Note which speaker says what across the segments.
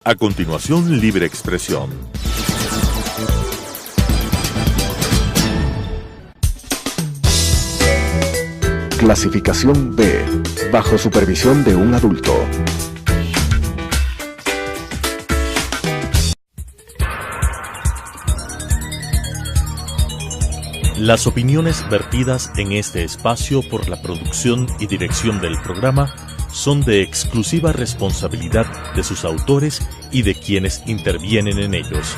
Speaker 1: A continuación, Libre Expresión.
Speaker 2: Clasificación B, bajo supervisión de un adulto.
Speaker 1: Las opiniones vertidas en este espacio por la producción y dirección del programa son de exclusiva responsabilidad de sus autores y de quienes intervienen en ellos.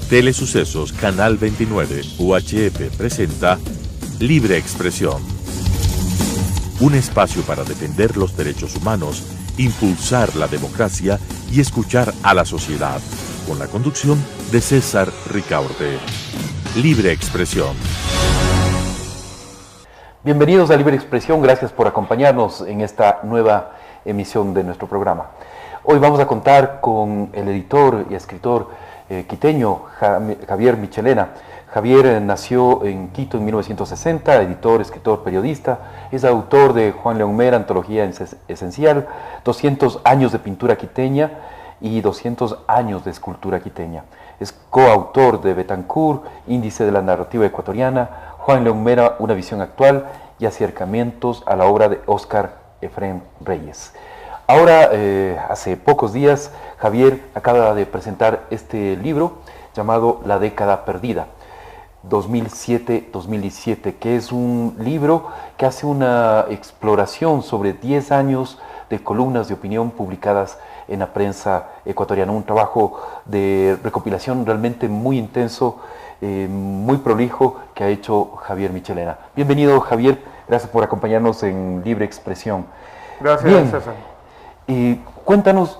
Speaker 1: Telesucesos Canal 29 UHF presenta Libre Expresión. Un espacio para defender los derechos humanos, impulsar la democracia y escuchar a la sociedad, con la conducción de César Ricaurte. Libre Expresión.
Speaker 3: Bienvenidos a Libre Expresión, gracias por acompañarnos en esta nueva emisión de nuestro programa. Hoy vamos a contar con el editor y escritor quiteño Javier Michelena. Javier nació en Quito en 1960, editor, escritor, periodista. Es autor de Juan León Mera, Antología Esencial, 200 años de pintura quiteña y 200 años de escultura quiteña. Es coautor de Betancourt, Índice de la Narrativa Ecuatoriana, Juan León Mera, Una visión actual y acercamientos a la obra de Óscar Efrén Reyes. Ahora, hace pocos días, Javier acaba de presentar este libro llamado La década perdida, 2007-2017, que es un libro que hace una exploración sobre 10 años de columnas de opinión publicadas en la prensa ecuatoriana, un trabajo de recopilación realmente muy intenso, muy prolijo que ha hecho Javier Michelena. Bienvenido, Javier, gracias por acompañarnos en Libre Expresión.
Speaker 4: Gracias, bien, César.
Speaker 3: Cuéntanos,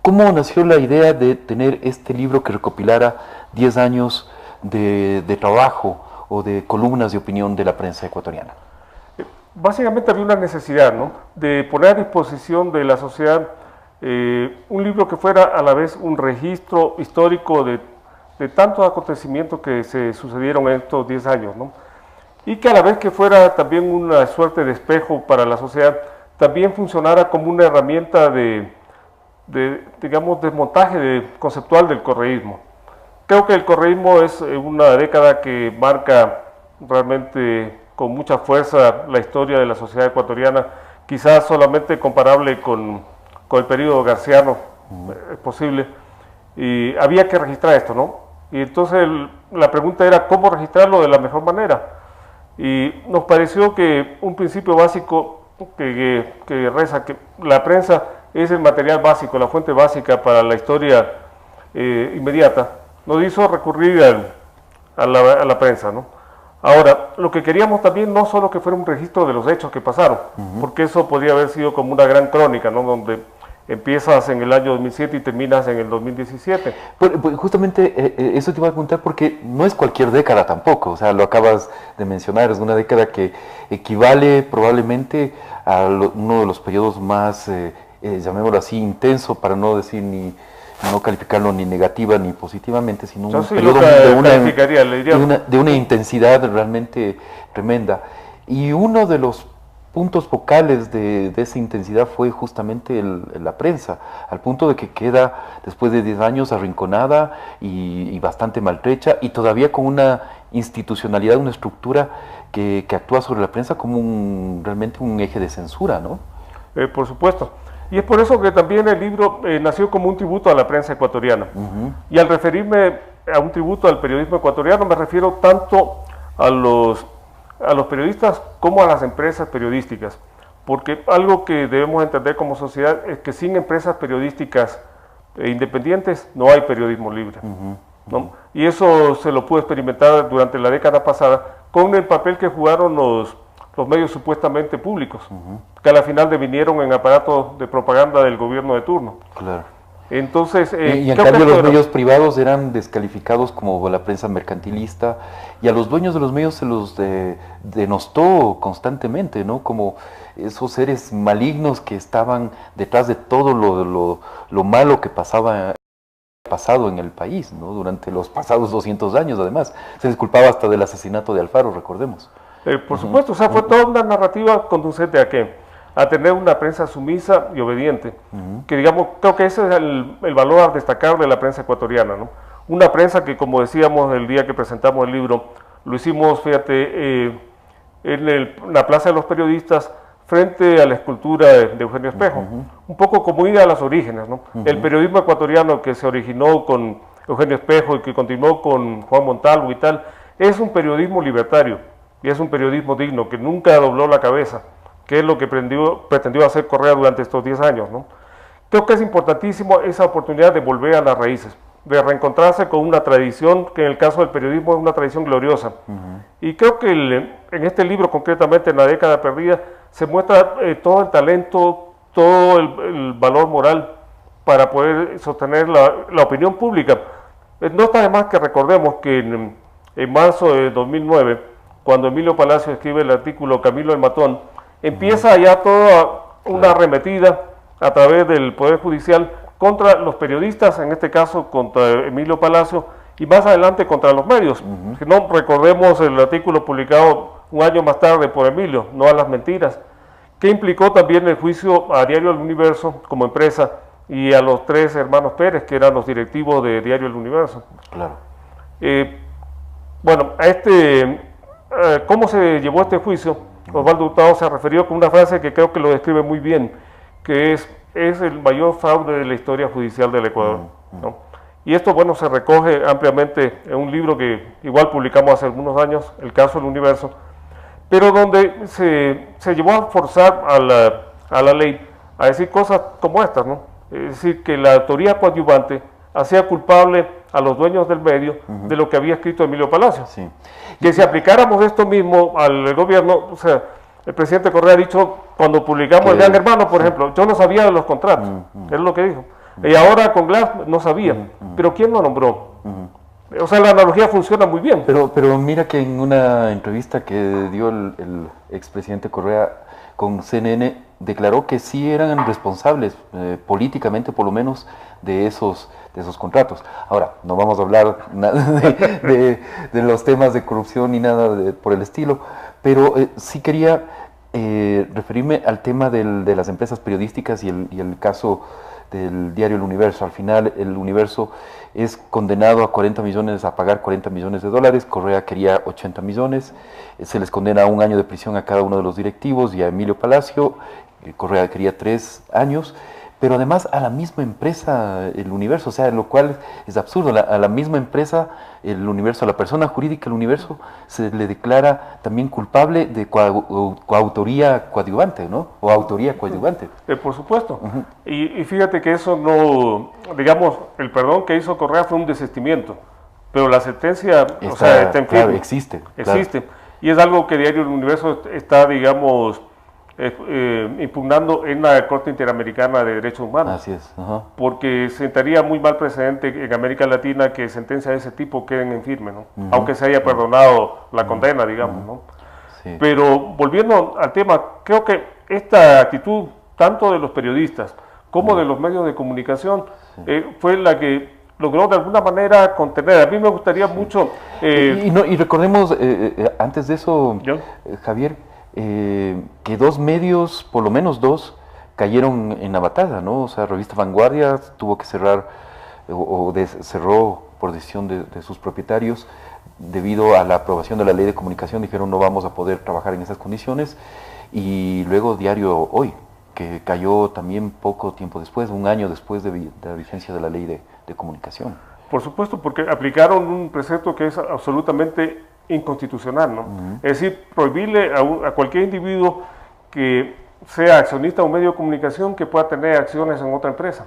Speaker 3: ¿cómo nació la idea de tener este libro que recopilara 10 años de trabajo o de columnas de opinión de la prensa ecuatoriana?
Speaker 4: Básicamente había una necesidad, ¿no?, de poner a disposición de la sociedad un libro que fuera a la vez un registro histórico de tantos acontecimientos que se sucedieron en estos 10 años, ¿no?, y que a la vez que fuera también una suerte de espejo para la sociedad, también funcionara como una herramienta digamos, desmontaje conceptual del correísmo. Creo que el correísmo es una década que marca realmente con mucha fuerza la historia de la sociedad ecuatoriana, quizás solamente comparable con el periodo garciano, es posible, y había que registrar esto, ¿no? Y entonces la pregunta era cómo registrarlo de la mejor manera, y nos pareció que un principio básico que reza que la prensa es el material básico, la fuente básica para la historia inmediata, nos hizo recurrir a la prensa, ¿no? Ahora, lo que queríamos también no solo que fuera un registro de los hechos que pasaron, porque eso podría haber sido como una gran crónica, ¿no?, donde empiezas en el año 2007 y terminas en el 2017.
Speaker 3: Pues justamente eso te iba a preguntar, porque no es cualquier década tampoco, o sea, lo acabas de mencionar, es una década que equivale probablemente a uno de los periodos más, llamémoslo así, intenso, para no decir no calificarlo ni negativa ni positivamente, sino un periodo de una intensidad realmente tremenda. Y uno de los puntos focales de esa intensidad fue justamente la prensa, al punto de que queda después de 10 años arrinconada y bastante maltrecha, y todavía con una institucionalidad, una estructura que actúa sobre la prensa como realmente un eje de censura, ¿no?
Speaker 4: Por supuesto. Y es por eso que también el libro nació como un tributo a la prensa ecuatoriana. Y al referirme a un tributo al periodismo ecuatoriano, me refiero tanto a los periodistas como a las empresas periodísticas, porque algo que debemos entender como sociedad es que sin empresas periodísticas independientes no hay periodismo libre, ¿no? Y eso se lo pude experimentar durante la década pasada con el papel que jugaron los medios supuestamente públicos, que a la final devinieron en aparatos de propaganda del gobierno de turno.
Speaker 3: Claro.
Speaker 4: Entonces,
Speaker 3: y en cambio los medios privados eran descalificados como la prensa mercantilista, y a los dueños de los medios se los denostó constantemente, ¿no?, como esos seres malignos que estaban detrás de todo lo malo que pasado en el país, ¿no?, durante los pasados 200 años. Además, se disculpaba hasta del asesinato de Alfaro, recordemos.
Speaker 4: Por supuesto, o sea, fue toda una narrativa conducente a qué? A tener una prensa sumisa y obediente, que digamos, creo que ese es el valor a destacar de la prensa ecuatoriana, ¿no? Una prensa que, como decíamos el día que presentamos el libro, lo hicimos, fíjate, en la Plaza de los Periodistas, frente a la escultura de Eugenio Espejo, un poco como ir a los orígenes, ¿no? El periodismo ecuatoriano que se originó con Eugenio Espejo y que continuó con Juan Montalvo y tal, es un periodismo libertario y es un periodismo digno, que nunca dobló la cabeza, que es lo que pretendió hacer Correa durante estos 10 años, ¿no? Creo que es importantísimo esa oportunidad de volver a las raíces, de reencontrarse con una tradición que en el caso del periodismo es una tradición gloriosa. Y creo que en este libro, concretamente en La década perdida, se muestra todo el talento, todo el valor moral para poder sostener la opinión pública. No está de más que recordemos que en marzo de 2009, cuando Emilio Palacio escribe el artículo Camilo el Matón, empieza ya toda una arremetida a través del Poder Judicial contra los periodistas, en este caso contra Emilio Palacio, y más adelante contra los medios. Si no, recordemos el artículo publicado un año más tarde por Emilio, No a las mentiras, que implicó también el juicio a Diario El Universo como empresa y a los 3 hermanos Pérez, que eran los directivos de Diario El Universo.
Speaker 3: Claro.
Speaker 4: Bueno, ¿cómo se llevó este juicio? Osvaldo Hurtado se refirió con una frase que creo que lo describe muy bien, que es el mayor fraude de la historia judicial del Ecuador, ¿no? Y esto, bueno, se recoge ampliamente en un libro que igual publicamos hace algunos años, El caso del Universo, pero donde se llevó a forzar a la ley a decir cosas como estas, ¿no? Es decir, que la autoría coadyuvante hacía culpable a los dueños del medio de lo que había escrito Emilio Palacio.
Speaker 3: Sí.
Speaker 4: Que si aplicáramos esto mismo al gobierno, o sea, el presidente Correa ha dicho, cuando publicamos el Gran Hermano, por ejemplo, yo no sabía de los contratos, es lo que dijo. Y ahora con Glass no sabía, pero ¿quién lo nombró? O sea, la analogía funciona muy bien.
Speaker 3: Pero mira que en una entrevista que dio el expresidente Correa con CNN, declaró que sí eran responsables, políticamente por lo menos, de esos contratos. Ahora, no vamos a hablar de los temas de corrupción ni nada por el estilo, pero sí quería referirme al tema de las empresas periodísticas y el caso del diario El Universo. Al final, El Universo es condenado a pagar 40 millones de dólares. Correa quería 80 millones. Se les condena a 1 año de prisión a cada uno de los directivos y a Emilio Palacio. Correa quería 3 años. Pero además a la misma empresa, El Universo, o sea, lo cual es absurdo, a la misma empresa, El Universo, a la persona jurídica El Universo, se le declara también culpable de coautoría coadyuvante, ¿no? O autoría coadyuvante.
Speaker 4: Por supuesto. Y fíjate que eso no, digamos, el perdón que hizo Correa fue un desistimiento, pero la sentencia, está en firme.
Speaker 3: Claro, existe.
Speaker 4: Existe. Claro. Y es algo que Diario El Universo está, digamos, impugnando en la Corte Interamericana de Derechos Humanos.
Speaker 3: Así es.
Speaker 4: Porque sentaría muy mal precedente en América Latina que sentencias de ese tipo queden en firme, ¿no? Aunque se haya perdonado la condena, digamos, ¿no? Sí. Pero volviendo al tema, creo que esta actitud, tanto de los periodistas como de los medios de comunicación, fue la que logró de alguna manera contener. A mí me gustaría mucho...
Speaker 3: Y recordemos, antes de eso, Javier, que 2 medios, por lo menos 2, cayeron en la batalla, ¿no? O sea, Revista Vanguardia tuvo que cerrar, cerró por decisión de sus propietarios, debido a la aprobación de la ley de comunicación, dijeron no vamos a poder trabajar en esas condiciones, y luego Diario Hoy, que cayó también poco tiempo después, 1 año después de la vigencia de la ley de comunicación.
Speaker 4: Por supuesto, porque aplicaron un precepto que es absolutamente inconstitucional, ¿no? Es decir, prohibirle a cualquier individuo que sea accionista de un medio de comunicación que pueda tener acciones en otra empresa.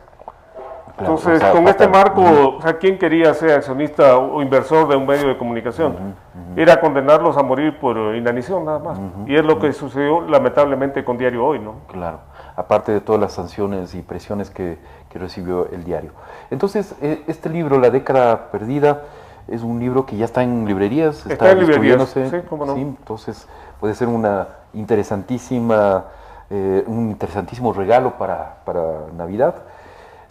Speaker 4: Claro, entonces, con este marco, o sea, ¿quién quería ser accionista o inversor de un medio de comunicación? Era condenarlos a morir por inanición, nada más. Y es lo que sucedió lamentablemente con Diario Hoy, ¿no?
Speaker 3: Claro, aparte de todas las sanciones y presiones que recibió el diario. Entonces, este libro, La década perdida, es un libro que ya está en librerías,
Speaker 4: está
Speaker 3: distribuyéndose.
Speaker 4: Sí, cómo no.
Speaker 3: Sí, entonces puede ser un interesantísimo regalo para Navidad.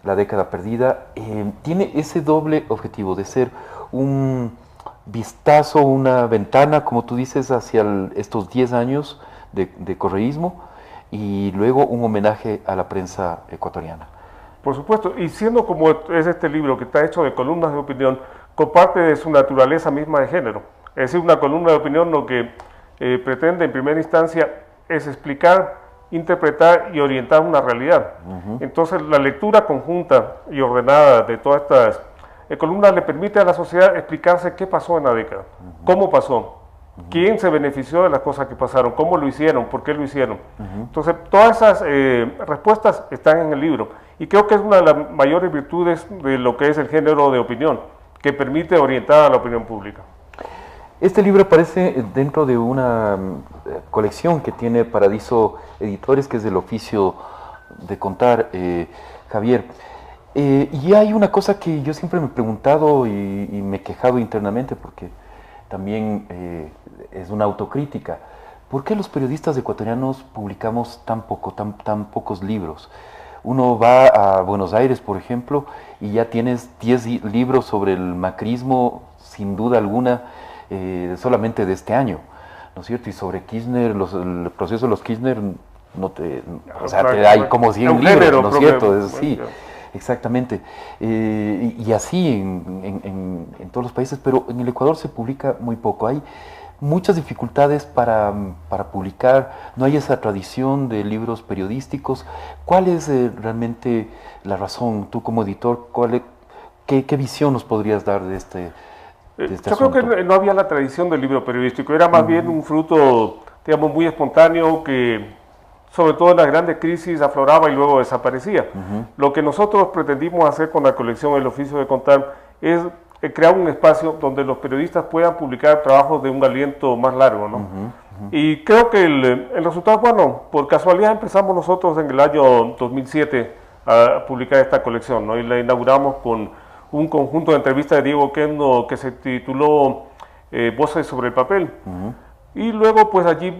Speaker 3: La década perdida tiene ese doble objetivo de ser un vistazo, una ventana, como tú dices, hacia estos 10 años de correísmo y luego un homenaje a la prensa ecuatoriana.
Speaker 4: Por supuesto, y siendo como es este libro que está hecho de columnas de opinión, comparte de su naturaleza misma de género. Es decir, una columna de opinión lo que pretende en primera instancia es explicar, interpretar y orientar una realidad. Entonces, la lectura conjunta y ordenada de todas estas columnas le permite a la sociedad explicarse qué pasó en la década, cómo pasó, quién se benefició de las cosas que pasaron, cómo lo hicieron, por qué lo hicieron. Entonces, todas esas respuestas están en el libro y creo que es una de las mayores virtudes de lo que es el género de opinión, que permite orientar a la opinión pública.
Speaker 3: Este libro aparece dentro de una colección que tiene Paradiso Editores, que es del oficio de contar, Javier. Y hay una cosa que yo siempre me he preguntado y me he quejado internamente, porque también es una autocrítica. ¿Por qué los periodistas ecuatorianos publicamos tan pocos libros? Uno va a Buenos Aires, por ejemplo, y ya tienes 10 libros sobre el macrismo, sin duda alguna, solamente de este año, ¿no es cierto? Y sobre Kirchner, el proceso de los Kirchner, te hay como 100 libros, ¿no es cierto? Sí, exactamente. Y así en todos los países, pero en el Ecuador se publica muy poco. Hay muchas dificultades para publicar, no hay esa tradición de libros periodísticos. ¿Cuál es realmente la razón, tú como editor, qué visión nos podrías dar de este
Speaker 4: Yo creo que no había la tradición del libro periodístico, era más bien un fruto, digamos, muy espontáneo que, sobre todo en las grandes crisis, afloraba y luego desaparecía. Lo que nosotros pretendimos hacer con la colección El Oficio de Contar es crear un espacio donde los periodistas puedan publicar trabajos de un aliento más largo, ¿no? Y creo que el resultado, bueno, por casualidad empezamos nosotros en el año 2007 a publicar esta colección, ¿no? Y la inauguramos con un conjunto de entrevistas de Diego Oquendo que se tituló Voces sobre el papel. Y luego pues allí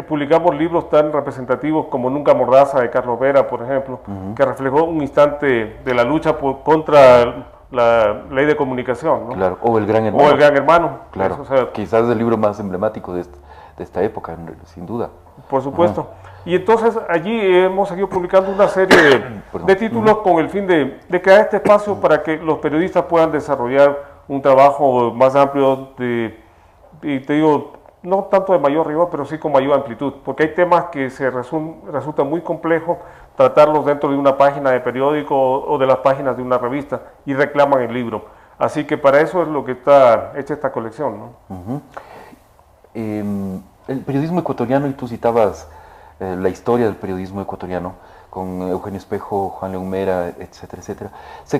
Speaker 4: publicamos libros tan representativos como Nunca Mordaza de Carlos Vera, por ejemplo, que reflejó un instante de la lucha contra la ley de comunicación, ¿no?
Speaker 3: Claro, o El Gran Hermano.
Speaker 4: O El Gran Hermano.
Speaker 3: Claro,
Speaker 4: o sea,
Speaker 3: quizás el libro más emblemático de esta época, sin duda.
Speaker 4: Por supuesto. Y entonces allí hemos seguido publicando una serie de títulos con el fin de crear este espacio para que los periodistas puedan desarrollar un trabajo más amplio y te digo, no tanto de mayor rigor, pero sí con mayor amplitud, porque hay temas que resulta muy complejo tratarlos dentro de una página de periódico o de las páginas de una revista y reclaman el libro. Así que para eso es lo que está hecha esta colección, ¿no?
Speaker 3: El periodismo ecuatoriano, y tú citabas la historia del periodismo ecuatoriano, con Eugenio Espejo, Juan León Mera, etcétera, etcétera, se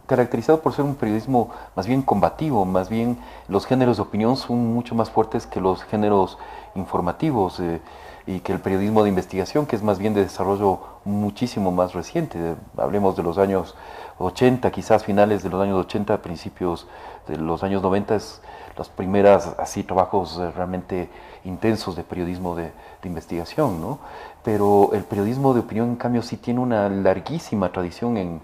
Speaker 3: caracterizado por ser un periodismo más bien combativo, más bien los géneros de opinión son mucho más fuertes que los géneros informativos y que el periodismo de investigación, que es más bien de desarrollo muchísimo más reciente. Hablemos de los años 80, quizás finales de los años 80, principios de los años 90, las primeras así trabajos realmente intensos de periodismo de investigación, ¿no? Pero el periodismo de opinión, en cambio, sí tiene una larguísima tradición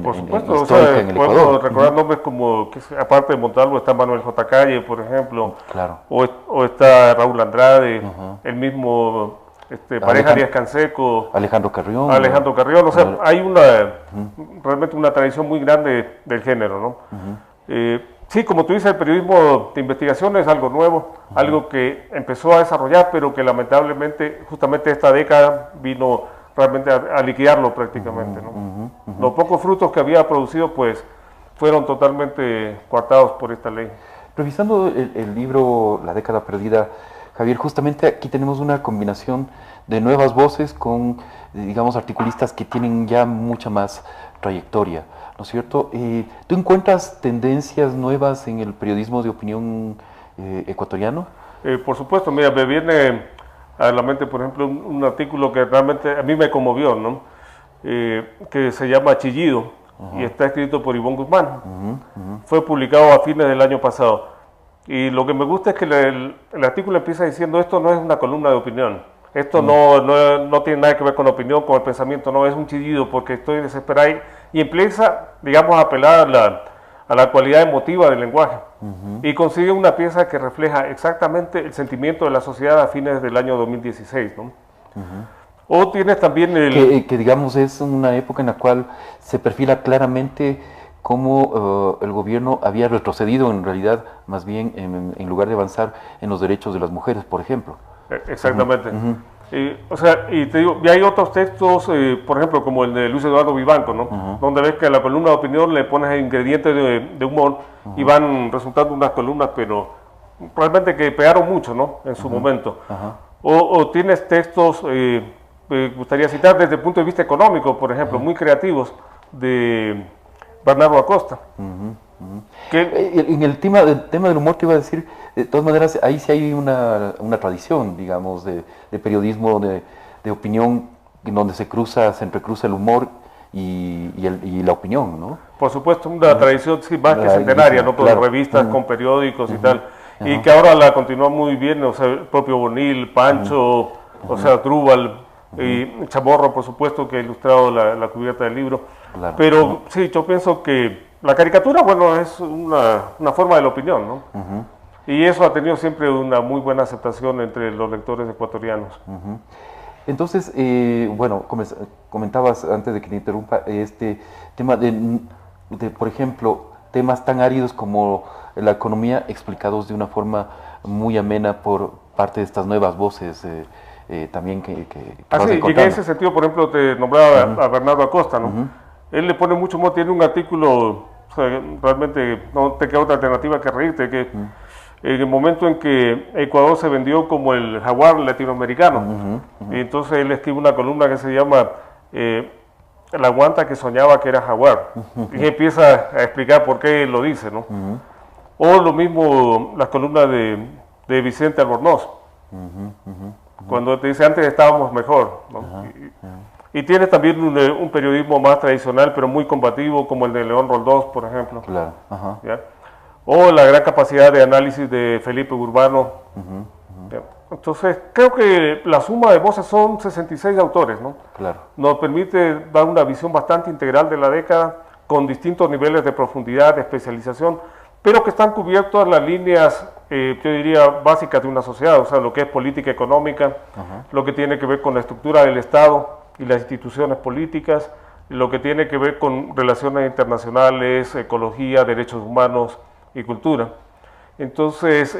Speaker 4: por supuesto,
Speaker 3: histórica en el Ecuador.
Speaker 4: Recordar nombres como, aparte de Montalvo, está Manuel J. Calle, por ejemplo,
Speaker 3: claro.
Speaker 4: o está Raúl Andrade, el mismo Pareja Díaz Canseco,
Speaker 3: Alejandro Carrión.
Speaker 4: O sea, hay realmente una tradición muy grande del género, ¿no? Sí, como tú dices, el periodismo de investigación es algo nuevo, algo que empezó a desarrollar, pero que lamentablemente justamente esta década vino realmente a liquidarlo prácticamente, ¿no? Los pocos frutos que había producido pues fueron totalmente coartados por esta ley.
Speaker 3: Revisando el libro La década perdida, Javier, justamente aquí tenemos una combinación de nuevas voces con, digamos, articulistas que tienen ya mucha más trayectoria, ¿no es cierto? ¿Tú encuentras tendencias nuevas en el periodismo de opinión ecuatoriano?
Speaker 4: Por supuesto, mira, me viene a la mente, por ejemplo, un artículo que realmente a mí me conmovió, ¿no? Que se llama Chillido y está escrito por Ivonne Guzmán. Fue publicado a fines del año pasado. Y lo que me gusta es que el artículo empieza diciendo: esto no es una columna de opinión, esto no tiene nada que ver con la opinión, con el pensamiento, no, es un chillido porque estoy desesperado. Y empieza, digamos, a apelar a la cualidad emotiva del lenguaje, y consigue una pieza que refleja exactamente el sentimiento de la sociedad a fines del año 2016, ¿no? O tienes también
Speaker 3: que digamos es una época en la cual se perfila claramente cómo el gobierno había retrocedido en realidad, más bien en lugar de avanzar en los derechos de las mujeres, por ejemplo.
Speaker 4: Exactamente. O sea, y te digo, y hay otros textos, por ejemplo, como el de Luis Eduardo Vivanco, ¿no? Donde ves que a la columna de opinión le pones ingredientes de humor y van resultando unas columnas, pero realmente que pegaron mucho, ¿no? En su momento. O tienes textos, me gustaría citar desde el punto de vista económico, por ejemplo, muy creativos, de Bernardo Acosta.
Speaker 3: En el tema del humor te iba a decir, de todas maneras, ahí sí hay una tradición, digamos, de periodismo, de opinión, en donde se entrecruza el humor y la opinión, ¿no?
Speaker 4: Por supuesto, una tradición sí, más que centenaria, ¿no? Con revistas, con periódicos y tal, y que ahora la continúa muy bien, o sea, el propio Bonil, Pancho, o sea, Trúbal, y Chamorro, por supuesto, que ha ilustrado la cubierta del libro. Pero sí, yo pienso que la caricatura, bueno, es una forma de la opinión, ¿no? Y eso ha tenido siempre una muy buena aceptación entre los lectores ecuatorianos.
Speaker 3: Entonces, bueno, comentabas antes de que te interrumpa este tema de, por ejemplo, temas tan áridos como la economía explicados de una forma muy amena por parte de estas nuevas voces también que
Speaker 4: sí, y en ese sentido, por ejemplo, te nombraba a Bernardo Acosta, ¿no? Él le pone mucho humor, tiene un artículo, o sea, realmente no te queda otra alternativa que reírte, que en el momento en que Ecuador se vendió como el jaguar latinoamericano, y entonces él escribe una columna que se llama La guanta que soñaba que era jaguar, y empieza a explicar por qué lo dice, ¿no? O lo mismo las columnas de Vicente Albornoz, cuando te dice antes estábamos mejor, ¿no? Y tiene también un periodismo más tradicional, pero muy combativo, como el de León Roldós, por ejemplo.
Speaker 3: Claro.
Speaker 4: ¿Ya? O la gran capacidad de análisis de Felipe Urbano. Entonces, creo que la suma de voces son 66 autores, ¿no?
Speaker 3: Claro.
Speaker 4: Nos permite dar una visión bastante integral de la década, con distintos niveles de profundidad, de especialización, pero que están cubiertas las líneas, yo diría, básicas de una sociedad, o sea, lo que es política económica, lo que tiene que ver con la estructura del Estado y las instituciones políticas, lo que tiene que ver con relaciones internacionales, ecología, derechos humanos y cultura. Entonces,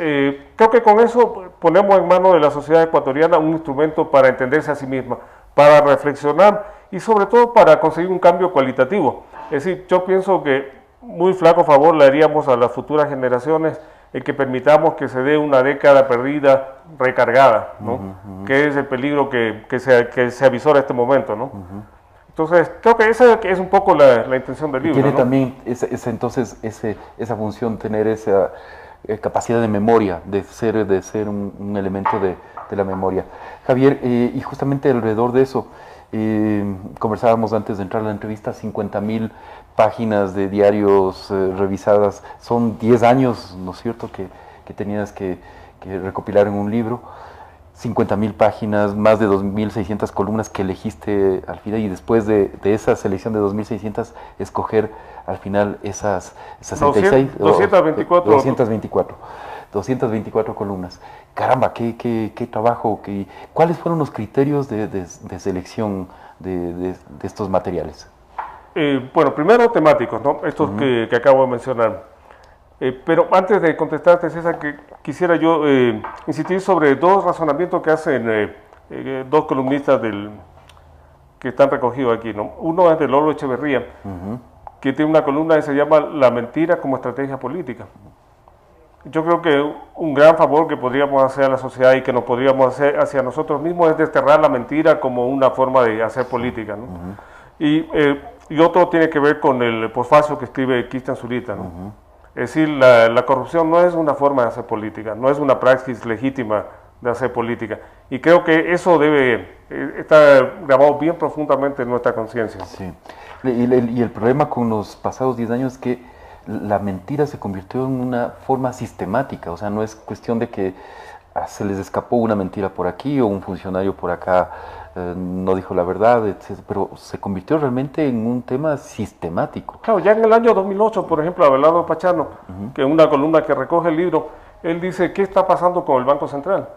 Speaker 4: creo que con eso ponemos en manos de la sociedad ecuatoriana un instrumento para entenderse a sí misma, para reflexionar y sobre todo para conseguir un cambio cualitativo. Es decir, yo pienso que muy flaco favor le haríamos a las futuras generaciones el que permitamos que se dé una década perdida, recargada, ¿no? Que es el peligro que se avisora en este momento, ¿no? Entonces, creo que esa es un poco la intención del libro.
Speaker 3: Tiene, ¿no?, también esa función, tener esa capacidad de memoria, de ser un elemento de la memoria. Javier, y justamente alrededor de eso, conversábamos antes de entrar a la entrevista, 50.000 páginas de diarios revisadas, son 10 años, ¿no es cierto?, que tenías que recopilar en un libro, 50.000 páginas, más de 2.600 columnas que elegiste al final, y después de esa selección de 2.600, escoger al final esas 66, 224 columnas. Caramba, qué trabajo, ¿cuáles fueron los criterios de selección de estos materiales?
Speaker 4: Bueno, primero temáticos, ¿no? Estos que acabo de mencionar. Pero antes de contestarte, César, que quisiera yo insistir sobre dos razonamientos que hacen dos columnistas que están recogidos aquí, ¿no? Uno es de Lolo Echeverría, que tiene una columna que se llama La mentira como estrategia política. Yo creo que un gran favor que podríamos hacer a la sociedad y que nos podríamos hacer hacia nosotros mismos es desterrar la mentira como una forma de hacer política, ¿no? Y otro tiene que ver con el posfacio que escribe Cristian Zurita, ¿no? Es decir, la corrupción no es una forma de hacer política, no es una praxis legítima de hacer política. Y creo que eso debe estar grabado bien profundamente en nuestra conciencia.
Speaker 3: Sí. Y el problema con los pasados 10 años es que la mentira se convirtió en una forma sistemática, o sea, no es cuestión de que se les escapó una mentira por aquí o un funcionario por acá no dijo la verdad, etc. Pero se convirtió realmente en un tema sistemático.
Speaker 4: Claro, ya en el año 2008, por ejemplo, Abelardo Pachano, que en una columna que recoge el libro, él dice, ¿qué está pasando con el Banco Central?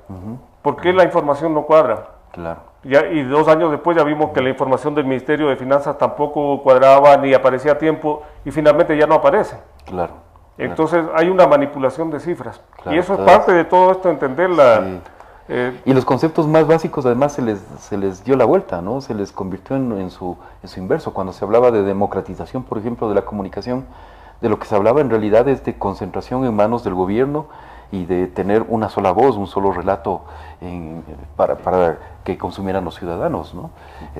Speaker 4: ¿Por qué la información no cuadra?
Speaker 3: Claro.
Speaker 4: Ya, y 2 años después ya vimos que la información del Ministerio de Finanzas tampoco cuadraba ni aparecía a tiempo y finalmente ya no aparece.
Speaker 3: Claro.
Speaker 4: Entonces hay una manipulación de cifras.
Speaker 3: Claro,
Speaker 4: y eso
Speaker 3: claro.
Speaker 4: es parte de todo esto, entenderla.
Speaker 3: Sí. Y los conceptos más básicos además se les dio la vuelta, ¿no? Se les convirtió en su inverso. Cuando se hablaba de democratización, por ejemplo, de la comunicación, de lo que se hablaba en realidad es de concentración en manos del gobierno y de tener una sola voz, un solo relato para que consumieran los ciudadanos, ¿no?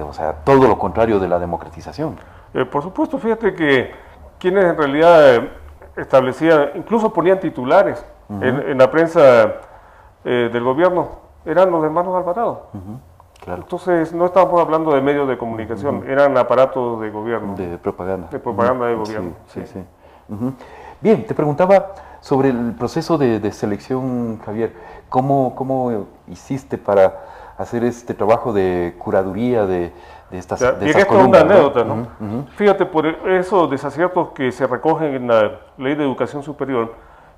Speaker 3: O sea, todo lo contrario de la democratización.
Speaker 4: Por supuesto, fíjate que quienes en realidad establecían, incluso ponían titulares en la prensa del gobierno, eran los hermanos Alvarado.
Speaker 3: Claro.
Speaker 4: Entonces no estábamos hablando de medios de comunicación, eran aparatos de gobierno.
Speaker 3: De propaganda.
Speaker 4: De propaganda de gobierno.
Speaker 3: Sí. Bien, te preguntaba sobre el proceso de selección, Javier. ¿Cómo hiciste para hacer este trabajo de curaduría de estas
Speaker 4: Y
Speaker 3: estas
Speaker 4: esto es una
Speaker 3: columnas,
Speaker 4: anécdota, ¿no? Fíjate, por esos desaciertos que se recogen en la Ley de Educación Superior,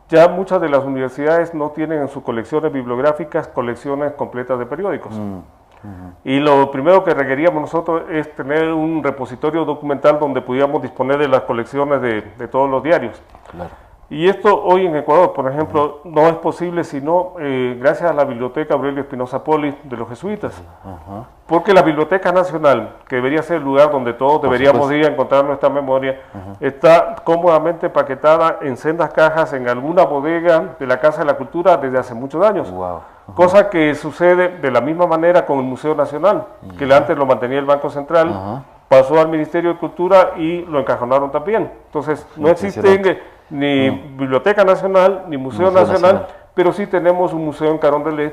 Speaker 4: ya muchas de las universidades no tienen en sus colecciones bibliográficas colecciones completas de periódicos. Y lo primero que requeríamos nosotros es tener un repositorio documental donde pudiéramos disponer de las colecciones de todos los diarios.
Speaker 3: Claro.
Speaker 4: Y esto hoy en Ecuador, por ejemplo, no es posible sino gracias a la Biblioteca Aurelio Espinosa Poli de los jesuitas. Porque la Biblioteca Nacional, que debería ser el lugar donde todos deberíamos ir a encontrar nuestra memoria, está cómodamente paquetada en sendas cajas en alguna bodega de la Casa de la Cultura desde hace muchos años.
Speaker 3: Wow.
Speaker 4: Cosa que sucede de la misma manera con el Museo Nacional, que antes lo mantenía el Banco Central, pasó al Ministerio de Cultura y lo encajonaron también. Entonces, no existen ni Biblioteca Nacional, ni Museo Nacional, pero sí tenemos un museo en Carondelet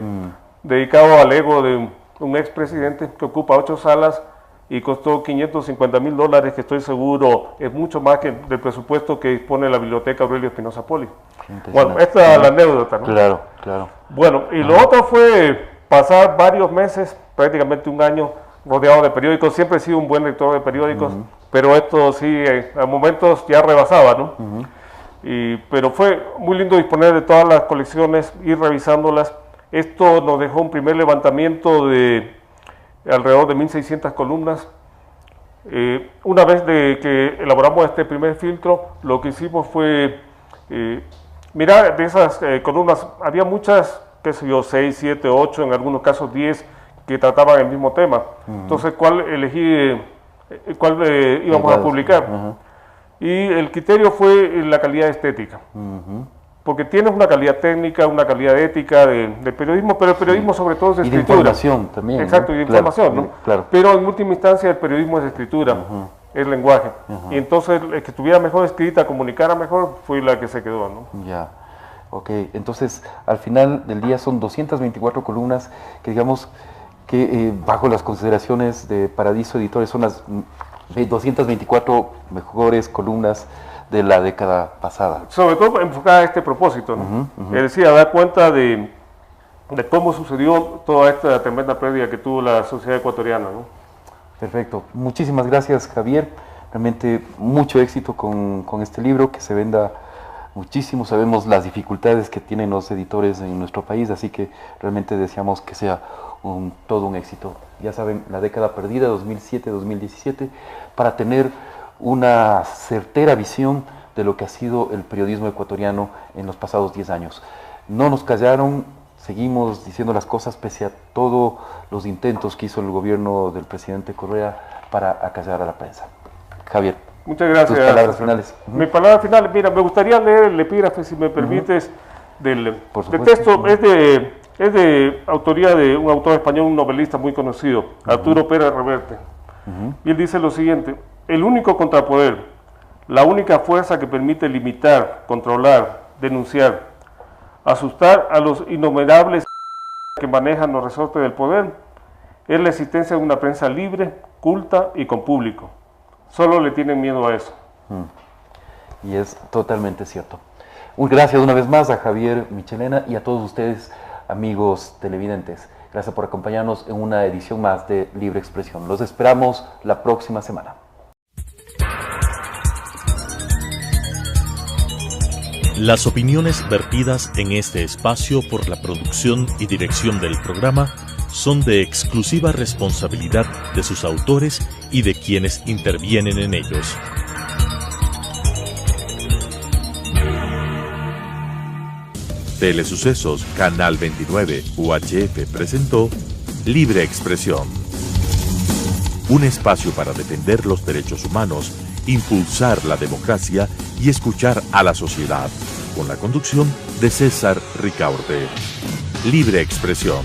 Speaker 4: dedicado al ego de un expresidente que ocupa 8 salas y costó $550,000, que estoy seguro es mucho más que del presupuesto que dispone la Biblioteca Aurelio Espinosa Poli. Bueno, esta es la anécdota, ¿no?
Speaker 3: Claro, claro.
Speaker 4: Bueno, y lo otro fue pasar varios meses, prácticamente un año, rodeado de periódicos. Siempre he sido un buen lector de periódicos, pero esto sí, a momentos ya rebasaba, ¿no? Pero fue muy lindo disponer de todas las colecciones, ir revisándolas. Esto nos dejó un primer levantamiento de alrededor de 1.600 columnas. Una vez de que elaboramos este primer filtro, lo que hicimos fue mirar de esas columnas. Había muchas, qué sé yo, 6, 7, 8, en algunos casos 10, que trataban el mismo tema. Entonces, ¿cuál elegí, cuál íbamos a publicar? Y el criterio fue la calidad estética. Porque tienes una calidad técnica, una calidad ética del periodismo, pero el periodismo sobre todo es de escritura.
Speaker 3: Y de información también.
Speaker 4: Exacto,
Speaker 3: ¿no?
Speaker 4: y de información, ¿no?
Speaker 3: Claro.
Speaker 4: Pero en última instancia el periodismo es de escritura, es lenguaje. Y entonces el que estuviera mejor escrita, comunicara mejor, fue la que se quedó, ¿no?
Speaker 3: Ya, ok. Entonces, al final del día son 224 columnas que digamos que bajo las consideraciones de Paradiso Editores son las 224 mejores columnas de la década pasada.
Speaker 4: Sobre todo enfocada a este propósito, ¿no? Es decir, a dar cuenta de cómo sucedió toda esta tremenda pérdida que tuvo la sociedad ecuatoriana, ¿no?
Speaker 3: Perfecto. Muchísimas gracias, Javier. Realmente mucho éxito con este libro, que se venda muchísimo. Sabemos las dificultades que tienen los editores en nuestro país, así que realmente deseamos que sea todo un éxito. Ya saben, la década perdida, 2007-2017, para tener una certera visión de lo que ha sido el periodismo ecuatoriano en los pasados 10 años. No nos callaron, seguimos diciendo las cosas pese a todos los intentos que hizo el gobierno del presidente Correa para acallar a la prensa. Javier,
Speaker 4: muchas gracias.
Speaker 3: Tus palabras finales.
Speaker 4: Mi palabra final, mira, me gustaría leer el epígrafe, si me permites, del texto. Es de autoría de un autor español, un novelista muy conocido, Arturo Pérez Reverte. Y él dice lo siguiente: el único contrapoder, la única fuerza que permite limitar, controlar, denunciar, asustar a los innumerables que manejan los resortes del poder, es la existencia de una prensa libre, culta y con público. Solo le tienen miedo a eso.
Speaker 3: Y es totalmente cierto. Gracias una vez más a Javier Michelena y a todos ustedes, amigos televidentes. Gracias por acompañarnos en una edición más de Libre Expresión. Los esperamos la próxima semana.
Speaker 1: Las opiniones vertidas en este espacio por la producción y dirección del programa son de exclusiva responsabilidad de sus autores y de quienes intervienen en ellos. Telesucesos Canal 29 UHF presentó Libre Expresión. Un espacio para defender los derechos humanos, impulsar la democracia y escuchar a la sociedad, con la conducción de César Ricaurte. Libre Expresión.